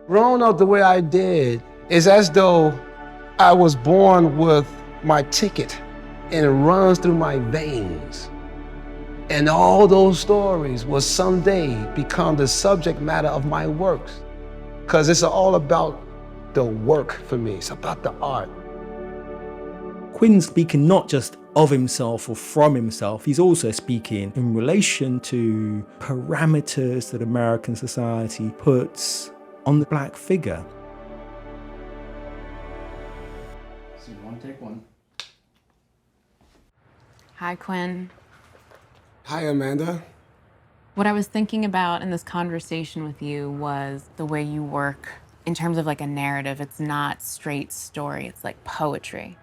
Growing up the way I did is as though I was born with my ticket and it runs through my veins. And all those stories will someday become the subject matter of my works. Because it's all about the work for me, it's about the art. Quinn's speaking not just of himself or from himself, he's also speaking in relation to parameters that American society puts on the black figure. So one, take one. Hi, Quinn. Hi, Amanda. What I was thinking about in this conversation with you was the way you work in terms of like a narrative. It's not straight story, it's like poetry.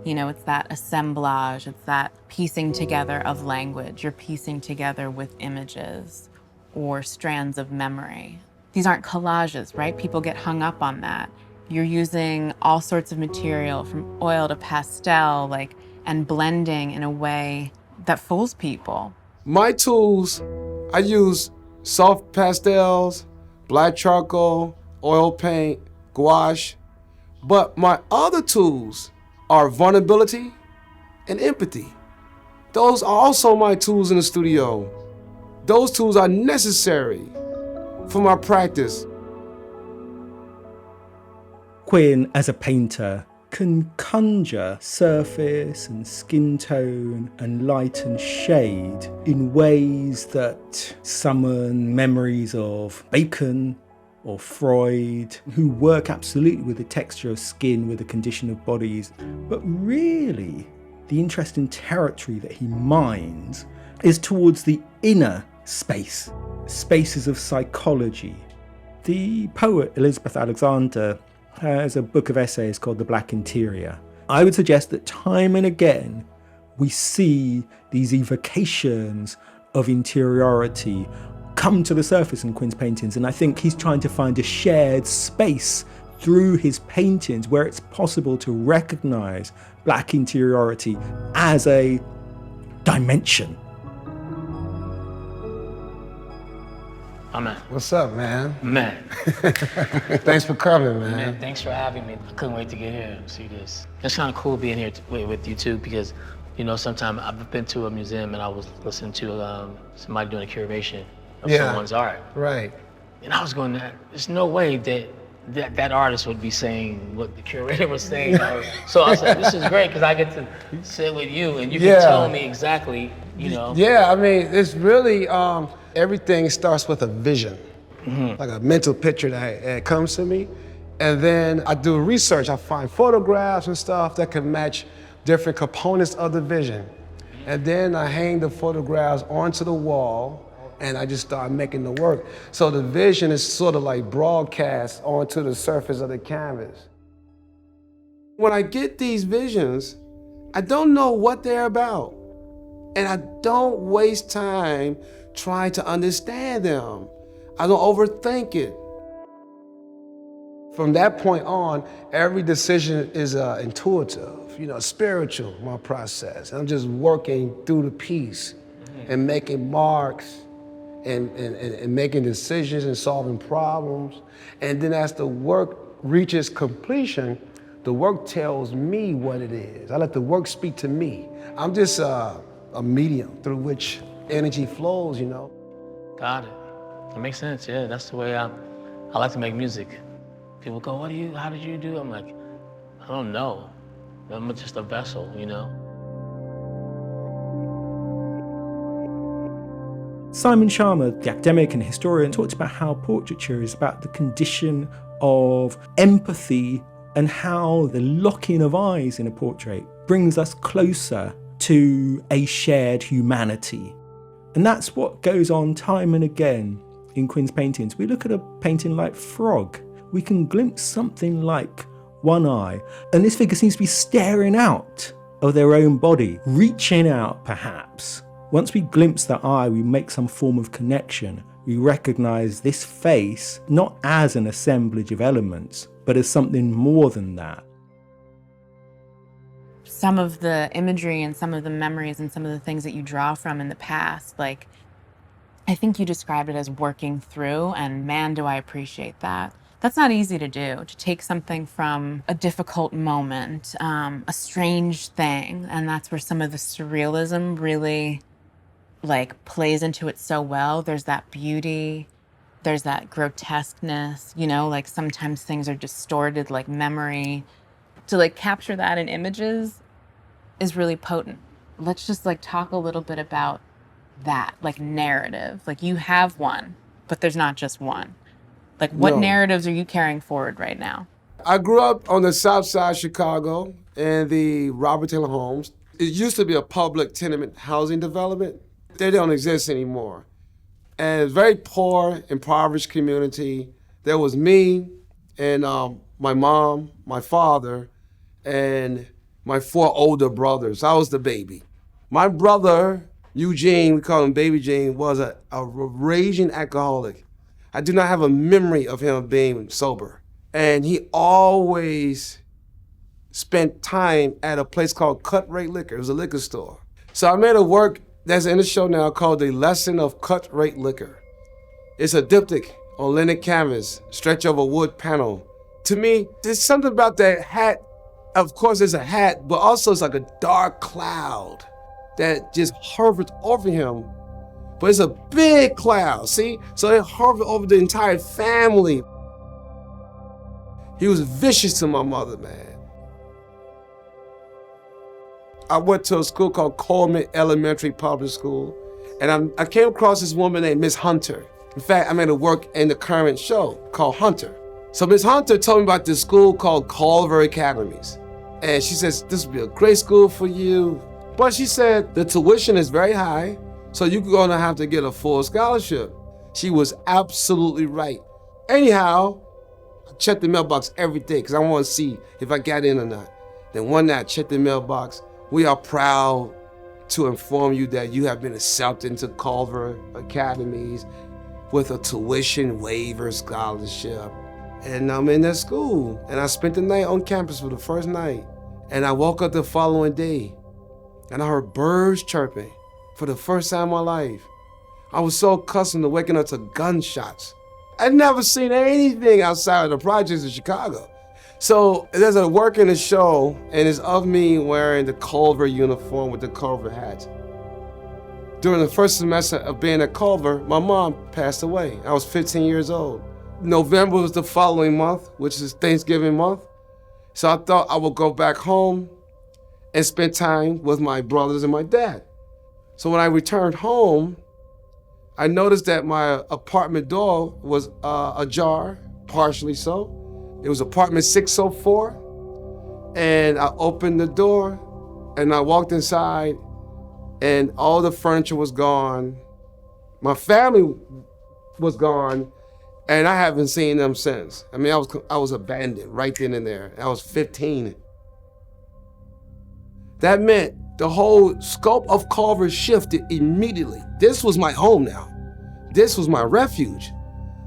You know, it's that assemblage, it's that piecing together of language. You're piecing together with images or strands of memory. These aren't collages, right? People get hung up on that. You're using all sorts of material from oil to pastel, and blending in a way that fools people. My tools, I use soft pastels, black charcoal, oil paint, gouache, but my other tools are vulnerability and empathy. Those are also my tools in the studio. Those tools are necessary for my practice. Quinn, as a painter, can conjure surface and skin tone and light and shade in ways that summon memories of Bacon or Freud, who work absolutely with the texture of skin, with the condition of bodies. But really, the interesting territory that he mines is towards the inner space, spaces of psychology. The poet Elizabeth Alexander has a book of essays called The Black Interior. I would suggest that time and again, we see these evocations of interiority come to the surface in Quinn's paintings, and I think he's trying to find a shared space through his paintings where it's possible to recognize black interiority as a dimension. Oh, man. What's up, man? Man. Thanks for coming, man. Man, thanks for having me. I couldn't wait to get here and see this. It's kind of cool being here with you too, because, you know, sometimes I've been to a museum and I was listening to somebody doing a curation of someone's art. Right. And I was going, there's no way that artist would be saying what the curator was saying. So I said, this is great because I get to sit with you and you can tell me exactly, you know. Yeah, I mean, it's really, everything starts with a vision, like a mental picture that comes to me. And then I do research. I find photographs and stuff that can match different components of the vision. And then I hang the photographs onto the wall and I just start making the work. So the vision is sort of like broadcast onto the surface of the canvas. When I get these visions, I don't know what they're about. And I don't waste time trying to understand them. I don't overthink it. From that point on, every decision is intuitive, spiritual, my process. I'm just working through the piece and making marks and making decisions and solving problems. And then as the work reaches completion, the work tells me what it is. I let the work speak to me. I'm just a medium through which energy flows, Got it. That makes sense, yeah. That's the way I like to make music. People go, how did you do? I'm like, I don't know. I'm just a vessel, Simon Sharma, the academic and historian, talked about how portraiture is about the condition of empathy and how the lock-in of eyes in a portrait brings us closer to a shared humanity. And that's what goes on time and again in Quinn's paintings. We look at a painting like Frog, we can glimpse something like one eye, and this figure seems to be staring out of their own body, reaching out perhaps. Once we glimpse that eye, we make some form of connection. We recognize this face not as an assemblage of elements, but as something more than that. Some of the imagery and some of the memories and some of the things that you draw from in the past, I think you described it as working through, and man, do I appreciate that. That's not easy to do, to take something from a difficult moment, a strange thing, and that's where some of the surrealism really like plays into it so well. There's that beauty, there's that grotesqueness, you know, like sometimes things are distorted like memory. To like capture that in images is really potent. Let's just like talk a little bit about that, like narrative. Like you have one, but there's not just one. Like what No. narratives are you carrying forward right now? I grew up on the south side of Chicago in the Robert Taylor homes. It used to be a public tenement housing development. They don't exist anymore. And it's a very poor, impoverished community. There was me and my mom, my father, and my 4 older brothers. I was the baby. My brother, Eugene, we call him Baby Gene, was a raging alcoholic. I do not have a memory of him being sober. And he always spent time at a place called Cut Rate Liquor. It was a liquor store. So I made a work that's in the show now called The Lesson of Cut Rate Liquor. It's a diptych on linen canvas, stretch over wood panel. To me, there's something about that hat. Of course, it's a hat, but also it's like a dark cloud that just hovers over him. But it's a big cloud, see? So it hovered over the entire family. He was vicious to my mother, man. I went to a school called Coleman Elementary Public School, and I came across this woman named Miss Hunter. In fact, I made her work in the current show called Hunter. So Miss Hunter told me about this school called Culver Academies. And she says, this would be a great school for you. But she said, the tuition is very high, so you're gonna have to get a full scholarship. She was absolutely right. Anyhow, I checked the mailbox every day because I want to see if I got in or not. Then one night I checked the mailbox. We are proud to inform you that you have been accepted into Culver Academies with a tuition waiver scholarship. And I'm in that school, and I spent the night on campus for the first night. And I woke up the following day, and I heard birds chirping for the first time in my life. I was so accustomed to waking up to gunshots. I'd never seen anything outside of the projects of Chicago. So there's a work in the show, and it's of me wearing the Culver uniform with the Culver hat. During the first semester of being at Culver, my mom passed away. I was 15 years old. November was the following month, which is Thanksgiving month. So I thought I would go back home and spend time with my brothers and my dad. So when I returned home, I noticed that my apartment door was ajar, partially so. It was apartment 604. And I opened the door and I walked inside and all the furniture was gone. My family was gone and I haven't seen them since. I mean, I was abandoned right then and there. I was 15. That meant the whole scope of Culver shifted immediately. This was my home now. This was my refuge.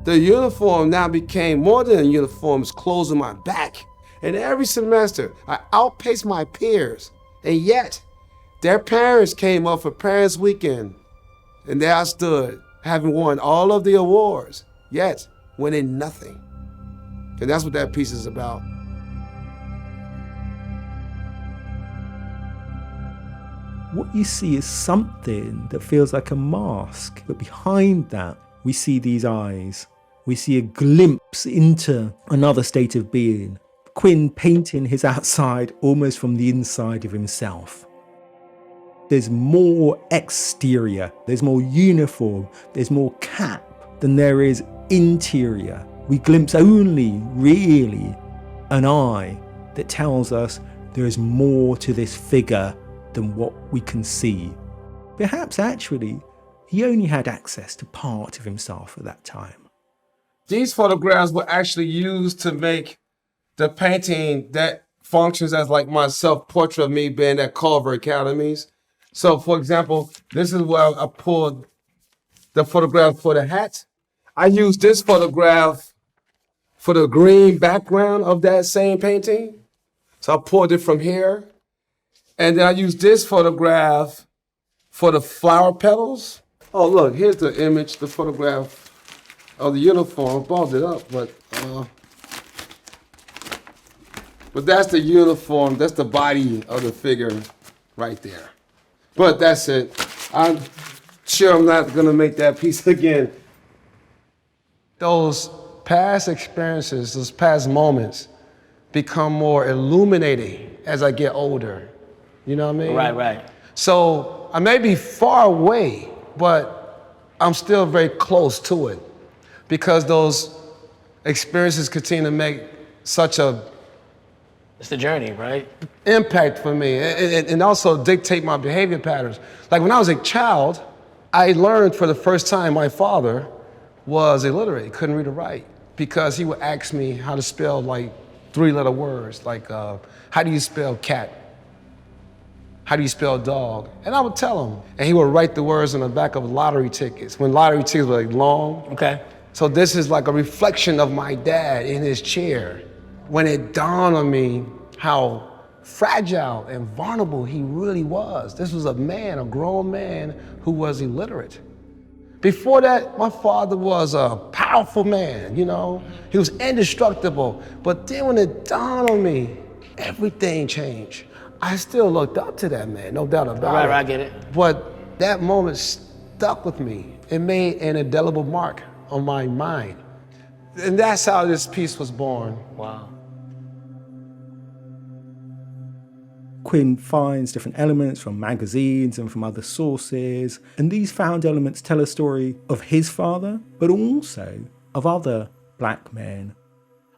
The uniform now became more than a uniform, it's clothes on my back. And every semester, I outpaced my peers. And yet, their parents came up for Parents Weekend. And there I stood, having won all of the awards, yet winning nothing. And that's what that piece is about. What you see is something that feels like a mask, but behind that, we see these eyes. We see a glimpse into another state of being. Quinn painting his outside almost from the inside of himself. There's more exterior, there's more uniform, there's more cap than there is interior. We glimpse only, really, an eye that tells us there is more to this figure than what we can see. Perhaps actually, he only had access to part of himself at that time. These photographs were actually used to make the painting that functions as like my self-portrait of me being at Culver Academies. So for example, this is where I pulled the photograph for the hat. I used this photograph for the green background of that same painting. So I pulled it from here. And then I used this photograph for the flower petals. Oh, look, here's the image, the photograph of the uniform. I balled it up, but that's the uniform. That's the body of the figure right there. But that's it. I'm sure I'm not gonna make that piece again. Those past experiences, those past moments become more illuminating as I get older. You know what I mean? Right. So I may be far away, but I'm still very close to it because those experiences continue to make such a It's the journey, right? impact for me and also dictate my behavior patterns. Like when I was a child, I learned for the first time my father was illiterate, he couldn't read or write, because he would ask me how to spell like 3-letter words, like how do you spell cat? How do you spell dog? And I would tell him, and he would write the words on the back of lottery tickets, when lottery tickets were like long. Okay. So this is like a reflection of my dad in his chair. When it dawned on me how fragile and vulnerable he really was. This was a man, a grown man who was illiterate. Before that, my father was a powerful man, you know? He was indestructible. But then when it dawned on me, everything changed. I still looked up to that man, no doubt about it. Right, I get it. But that moment stuck with me. It made an indelible mark on my mind. And that's how this piece was born. Wow. Quinn finds different elements from magazines and from other sources, and these found elements tell a story of his father, but also of other black men.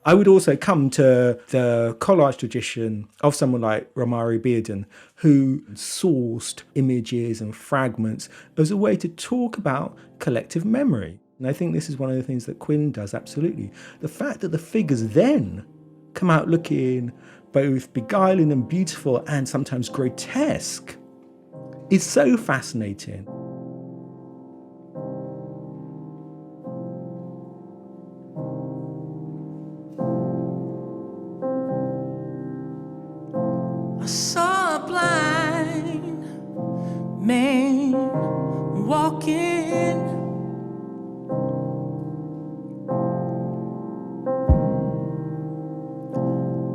I would also come to the collage tradition of someone like Romari Bearden, who sourced images and fragments as a way to talk about collective memory. And I think this is one of the things that Quinn does, absolutely. The fact that the figures then come out looking both beguiling and beautiful and sometimes grotesque is so fascinating. I saw a blind man walking.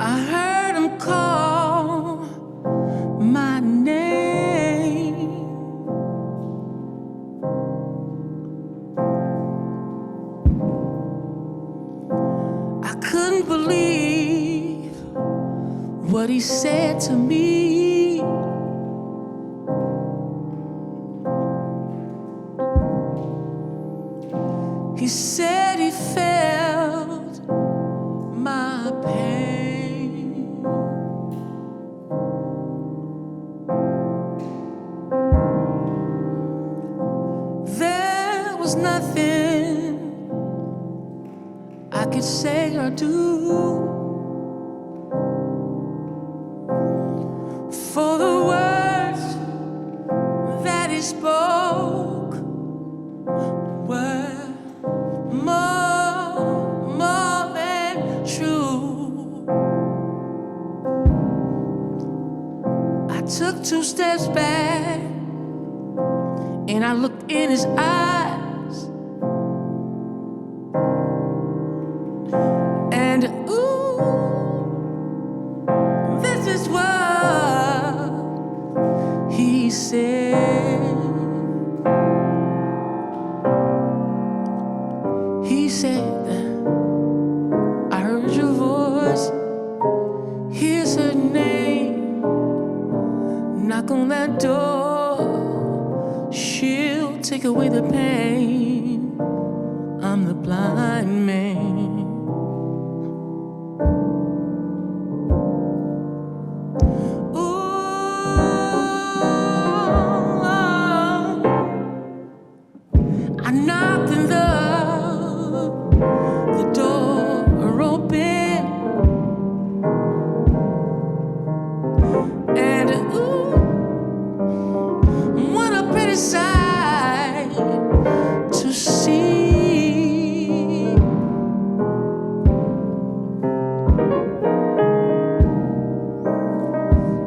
I heard him call my name. I couldn't believe what he said to me. He said he felt my pain. There was nothing I could say or do. For the words that he spoke were more than true. I took 2 steps back and I looked in his eyes, and this is what he said. He said, I heard your voice, here's her name, knock on that door, she'll take away the pain. I'm the blind man. I knocked and the door open, and what a pretty sight to see.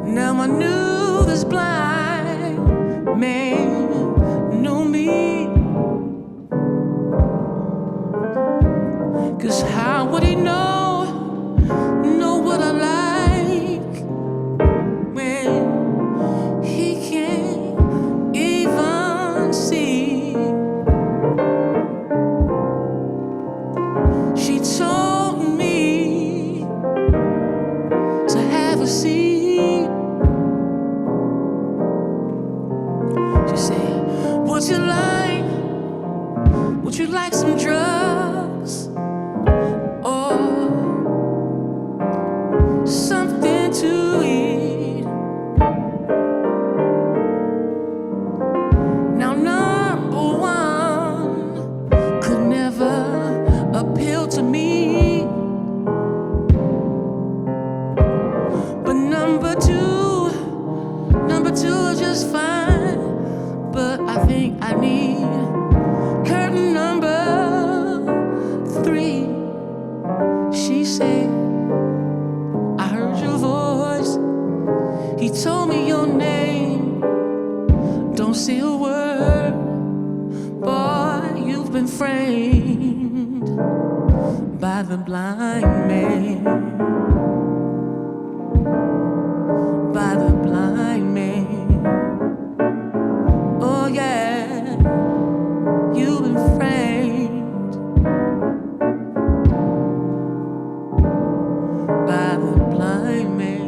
Now I knew this blind man knew me. 'Cause how would he know what I like when he can't even see? She told me to have a seat. She said, would you like some drugs? Or something to eat? Now number one could never appeal to me, but number two is just fine. But I think I need curtain number 3. She said, I heard your voice. He told me your name. Don't say a word, boy, you've been framed by the blind man. By the blind man. Oh yeah, you've been framed by the blind man.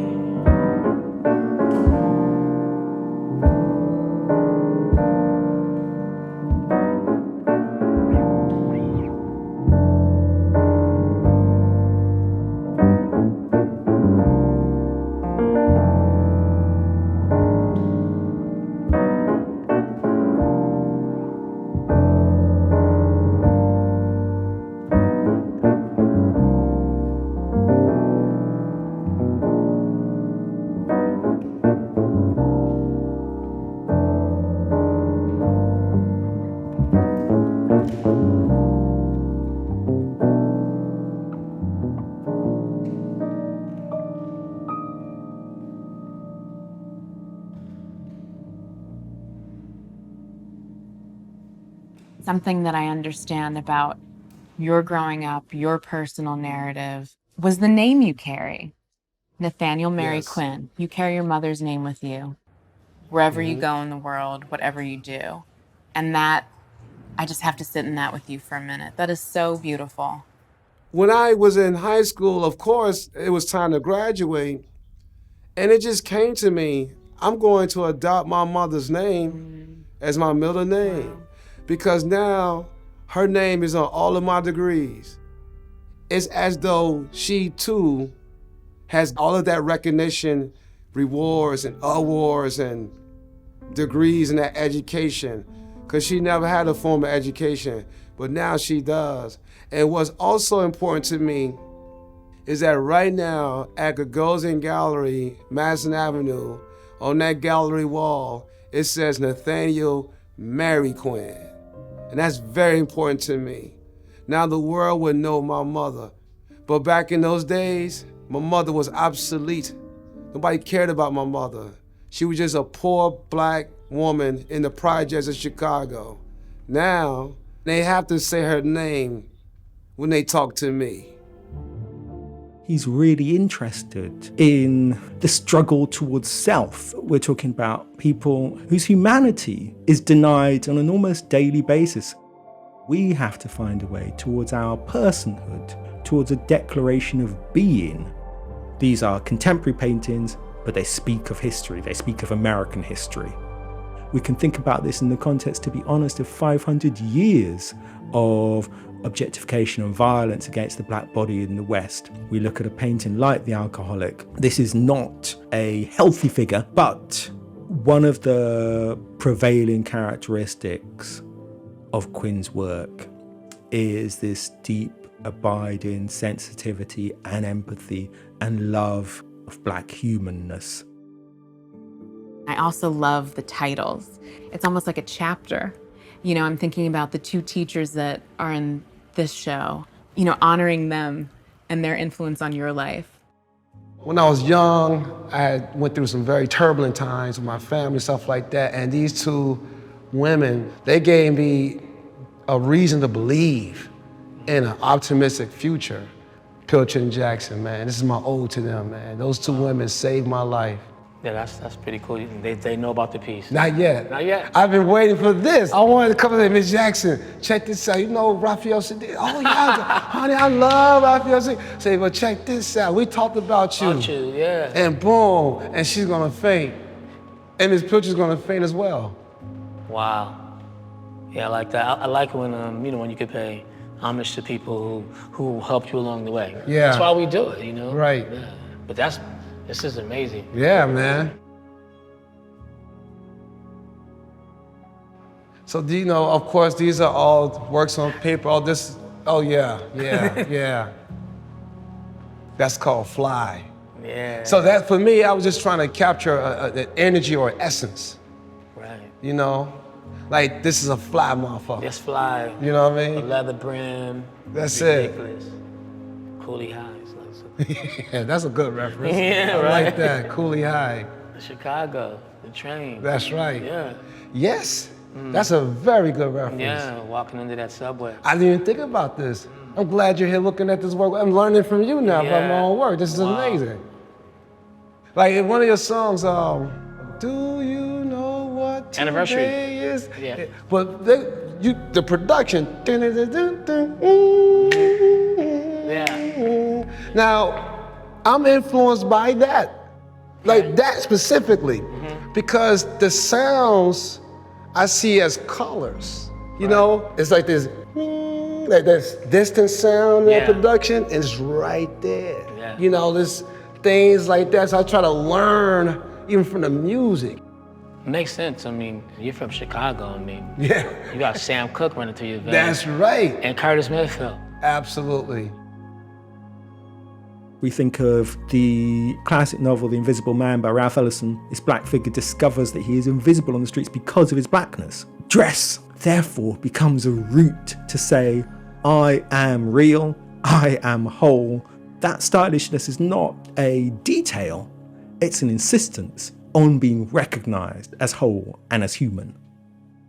Something that I understand about your growing up, your personal narrative, was the name you carry. Nathaniel Mary Yes. Quinn. You carry your mother's name with you wherever you go in the world, whatever you do. And that, I just have to sit in that with you for a minute. That is so beautiful. When I was in high school, of course, it was time to graduate. And it just came to me, I'm going to adopt my mother's name as my middle name. Because now her name is on all of my degrees. It's as though she too has all of that recognition, rewards and awards and degrees in that education. Because she never had a formal education, but now she does. And what's also important to me is that right now at Gagosian Gallery, Madison Avenue, on that gallery wall, it says Nathaniel Mary Quinn. And that's very important to me. Now the world would know my mother. But back in those days, my mother was obsolete. Nobody cared about my mother. She was just a poor black woman in the projects of Chicago. Now, they have to say her name when they talk to me. He's really interested in the struggle towards self. We're talking about people whose humanity is denied on an almost daily basis. We have to find a way towards our personhood, towards a declaration of being. These are contemporary paintings, but they speak of history. They speak of American history. We can think about this in the context, to be honest, of 500 years of objectification and violence against the black body in the West. We look at a painting like The Alcoholic. This is not a healthy figure, but one of the prevailing characteristics of Quinn's work is this deep, abiding sensitivity and empathy and love of black humanness. I also love the titles. It's almost like a chapter. You know, I'm thinking about the 2 teachers that are in this show, you know, honoring them and their influence on your life. When I was young, I went through some very turbulent times with my family, stuff like that, and these 2 women, they gave me a reason to believe in an optimistic future. Pilcher and Jackson, man, this is my ode to them, man. Those two women saved my life. Yeah, that's pretty cool. They know about the piece. Not yet. Not yet. I've been waiting for this. I wanted to come and say, Miss Jackson, check this out. You know Raphael Saadiq? Oh yeah, honey, I love Raphael Saadiq. Say, but check this out. We talked about you. About you, yeah. And boom, and she's gonna faint. And Miss Pilcher's gonna faint as well. Wow. Yeah, I like that. I like when when you could pay homage to people who helped you along the way. Yeah. That's why we do it, you know? Right. Yeah. But this is amazing. Yeah, man. So do you know, of course, these are all works on paper, all this, oh yeah, yeah. That's called fly. Yeah. So that, for me, I was just trying to capture an energy or essence, Right. you know? Like, this is a fly motherfucker. This fly. You know what I A mean? leather brim. That's it. ridiculous. Coolie highs. Yeah, that's a good reference. Yeah, I right. like that, Coolie High. Chicago, the train. That's right. Yeah. Yes, that's a very good reference. Yeah, walking into that subway. I didn't even think about this. I'm glad you're here looking at this work. I'm learning from you now about my Yeah. own work. This is Wow. amazing. Like in one of your songs, do you know what today Anniversary. is? Yeah. But the production. Yeah. Now, I'm influenced by that. Like that specifically. Because the sounds I see as colors. You know? It's like this distant sound in Yeah. production is right there. Yeah. You know, there's things like that. So I try to learn even from the music. Makes sense. I mean, you're from Chicago. I mean, Yeah. you got Sam Cooke running through your veins. That's right. And Curtis Mayfield. Absolutely. We think of the classic novel, The Invisible Man by Raphael Saadiq. This black figure discovers that he is invisible on the streets because of his blackness. Dress, therefore, becomes a route to say, I am real, I am whole. That stylishness is not a detail, it's an insistence on being recognized as whole and as human.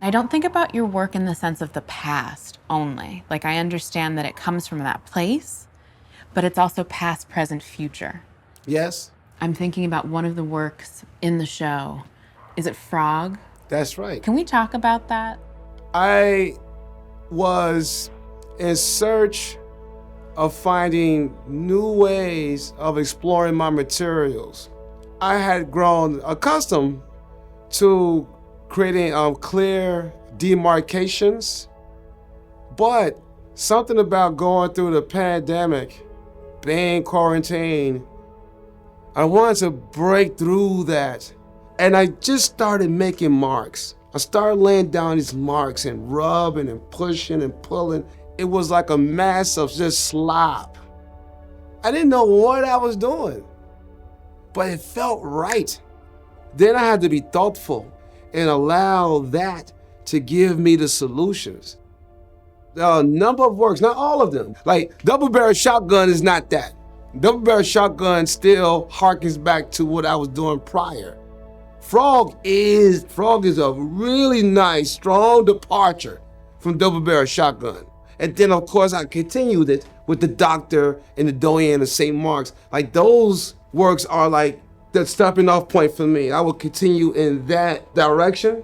I don't think about your work in the sense of the past only. Like, I understand that it comes from that place, but it's also past, present, future. Yes, I'm thinking about one of the works in the show. Is it Frog? that's right. Can we talk about that? I was in search of finding new ways of exploring my materials. I had grown accustomed to creating clear demarcations, but something about going through the pandemic, being quarantined, I wanted to break through that. And I just started making marks. I started laying down these marks and rubbing and pushing and pulling. It was like a mass of just slop. I didn't know what I was doing, but it felt right. Then I had to be thoughtful and allow that to give me the solutions. There are a number of works, not all of them. Like Double Barrel Shotgun is not that. Double Barrel Shotgun still harkens back to what I was doing prior. Frog is a really nice, strong departure from Double Barrel Shotgun. And then of course I continued it with the Doctor and the Doyen of St. Mark's. Like those works are like the stepping off point for me. I will continue in that direction.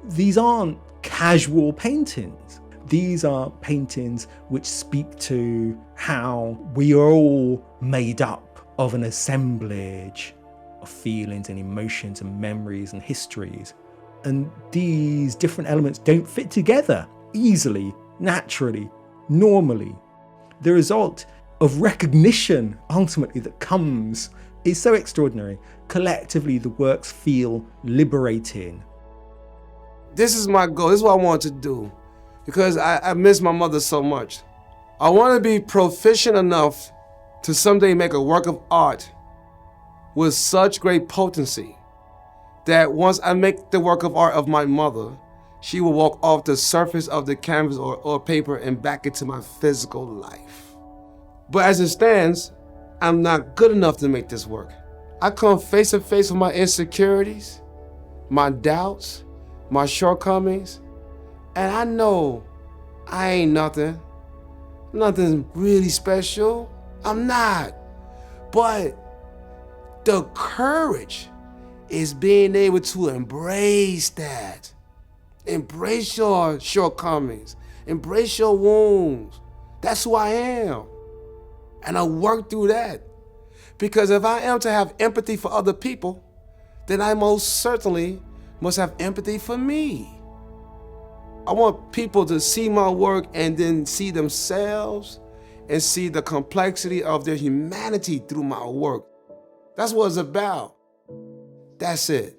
These aren't casual paintings. These are paintings which speak to how we are all made up of an assemblage of feelings and emotions and memories and histories. And these different elements don't fit together easily, naturally, normally. The result of recognition, ultimately, that comes is so extraordinary. Collectively, the works feel liberating. This is my goal. This is what I want to do because I miss my mother so much. I want to be proficient enough to someday make a work of art with such great potency that once I make the work of art of my mother, she will walk off the surface of the canvas or paper and back into my physical life. But as it stands, I'm not good enough to make this work. I come face to face with my insecurities, my doubts, my shortcomings, and I know I ain't nothing really special. I'm not. But the courage is being able to embrace that. Embrace your shortcomings. Embrace your wounds. That's who I am. And I work through that. Because if I am to have empathy for other people, then I most certainly must have empathy for me. I want people to see my work and then see themselves and see the complexity of their humanity through my work. That's what it's about. That's it.